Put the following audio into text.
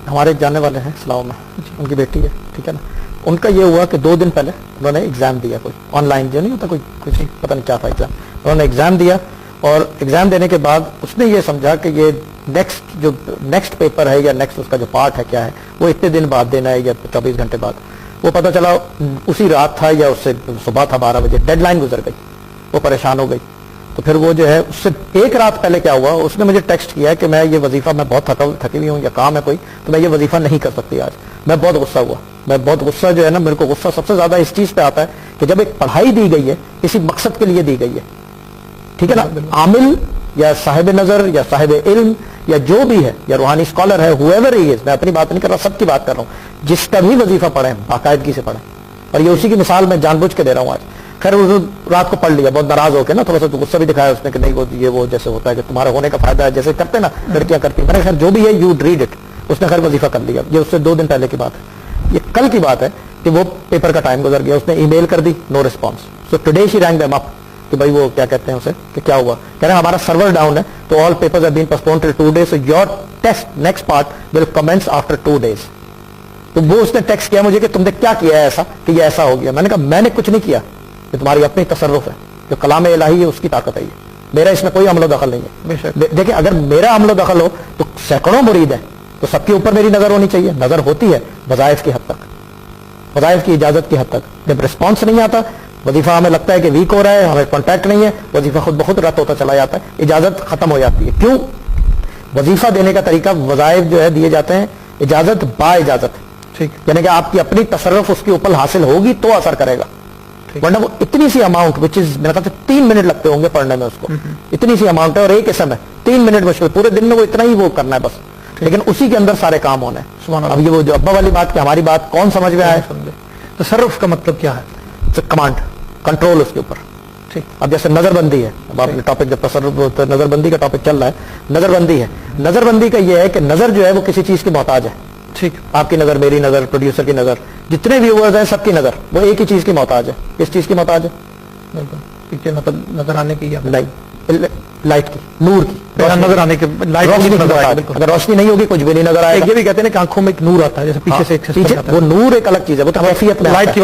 ہمارے جاننے والے ہیں اسلام میں، ان کی بیٹی ہے، ٹھیک ہے نا، ان کا یہ ہوا کہ 2 دن پہلے انہوں نے ایگزام دیا، کوئی آن لائن جو نہیں ہوتا، کوئی کچھ پتہ نہیں کیا تھا ایگزام، انہوں نے ایگزام دیا، اور ایگزام دینے کے بعد اس نے یہ سمجھا کہ یہ نیکسٹ پیپر ہے یا نیکسٹ اس کا جو پارٹ ہے کیا ہے وہ اتنے دن بعد دینا ہے یا 24 گھنٹے بعد. وہ پتہ چلا اسی رات تھا یا اس سے صبح تھا 12 بجے، ڈیڈ لائن گزر گئی، وہ پریشان ہو گئی. تو پھر وہ جو ہے اس سے 1 رات پہلے کیا ہوا، اس نے مجھے ٹیکسٹ کیا کہ میں یہ وظیفہ، میں بہت تھکی ہوئی ہوں یا کام ہے کوئی تو میں یہ وظیفہ نہیں کر سکتی آج. میں بہت غصہ ہوا، میں بہت غصہ جو ہے نا، میرے کو غصہ سب سے زیادہ اس چیز پہ آتا ہے کہ جب ایک پڑھائی دی گئی ہے کسی مقصد کے لیے دی گئی ہے، ٹھیک ہے نا، عامل یا صاحب نظر یا صاحب علم یا جو بھی ہے یا روحانی اسکالر ہے، whoever he is، میں اپنی بات نہیں کر رہا، سب کی بات کر رہا ہوں، جس کا بھی وظیفہ پڑھیں باقاعدگی سے پڑھیں. اور یہ اسی کی مثال میں جان بوجھ کے دے رہا ہوں آج. خیر رات کو پڑھ لیا، بہت ناراض ہو کے نا، تھوڑا سا غصہ بھی دکھایا اس نے کہ نہیں وہ جیسے ہوتا ہے کہ تمہارے ہونے کا فائدہ ہے، جیسے کرتے نا لڑکیاں کرتی ہیں. میں نے خیر جو بھی ہے یو ریڈ اٹ، اس نے خیر وظیفہ کر لیا. یہ اس سے 2 دن پہلے کی بات ہے. یہ کل کی بات ہے کہ وہ پیپر کا ٹائم گزر گیا، اس نے ای میل کر دی، نو ریسپانس. سو ٹوڈے شی رینگ دیم اپ کہ بھائی وہ کیا کہتے ہیں اسے کہ کیا ہوا، کہہ رہے ہیں ہمارا سرور ڈاؤن ہے تو all papers have been postponed till 2 days، so your test next part will commence after 2 days. تو وہ اس نے ٹیکسٹ کیا مجھے کہ تم نے کیا کیا ہے ایسا کہ یہ ایسا ہو گیا. میں نے کہا میں نے کچھ نہیں کیا، یہ تمہاری اپنی تصرف ہے، جو کلام الہی ہے اس کی طاقت ہے، یہ میرا اس میں کوئی عمل و دخل نہیں ہے. دیکھیں اگر میرا عمل و دخل ہو تو سینکڑوں مرید ہیں، تو سب کے اوپر میری نظر ہونی چاہیے. نظر ہوتی ہے وظائف کی حد تک، وظائف کی اجازت کی حد تک. جب رسپانس نہیں آتا، وظیفہ ہمیں لگتا ہے کہ ویک ہو رہا ہے، ہمیں کانٹیکٹ نہیں ہے، وظیفہ خود بخود رد ہوتا چلا جاتا ہے، اجازت ختم ہو جاتی ہے. کیوں؟ وظیفہ دینے کا طریقہ، وظائف جو ہے دیے جاتے ہیں اجازت با اجازت، ٹھیک، یعنی کہ آپ کی اپنی تصرف اس کے اوپر حاصل ہوگی تو اثر کرے گا. ورنہ وہ اتنی سی اماؤنٹ وچ از میرے خیال سے 3 منٹ لگتے ہوں گے پڑھنے میں اس کو، اتنی سی اماؤنٹ ہے اور ایک قسم ہے 3 منٹ مشکل، پورے دن میں وہ اتنا ہی وہ کرنا ہے بس، لیکن اسی کے اندر سارے کام ہونے ہیں. اب یہ وہ جو ابا والی بات کہ ہماری بات کون سمجھ میں آئے، تصرف کا مطلب کیا ہے؟ کمانڈ، کنٹرول اس کے اوپر. ٹھیک. اب جیسے نظر بندی ہے، اب آپ نے ٹاپک جب تصرف نظر بندی کا ٹاپک چل رہا ہے، نظر بندی ہے. نظر بندی کا یہ ہے کہ نظر جو ہے وہ کسی چیز کی محتاج ہے. ٹھیک، آپ کی نظر، میری نظر، پروڈیوسر کی نظر، جتنے ویورز ہیں سب کی نظر وہ ایک ہی چیز کی محتاج ہے. کس چیز کی محتاج ہے؟ پیچھے نظر آنے کی نہیں، لائٹ کی، نور کی، نظر آنے کی، اگر روشنی نہیں ہوگی کچھ بھی نہیں نظر آئے. یہ بھی کہتے ہیں کہ آنکھوں میں ایک نور آتا ہے جیسے پیچھے سے، وہ نور ایک الگ چیز ہے، وہ تو کیفیت میں لائٹ کی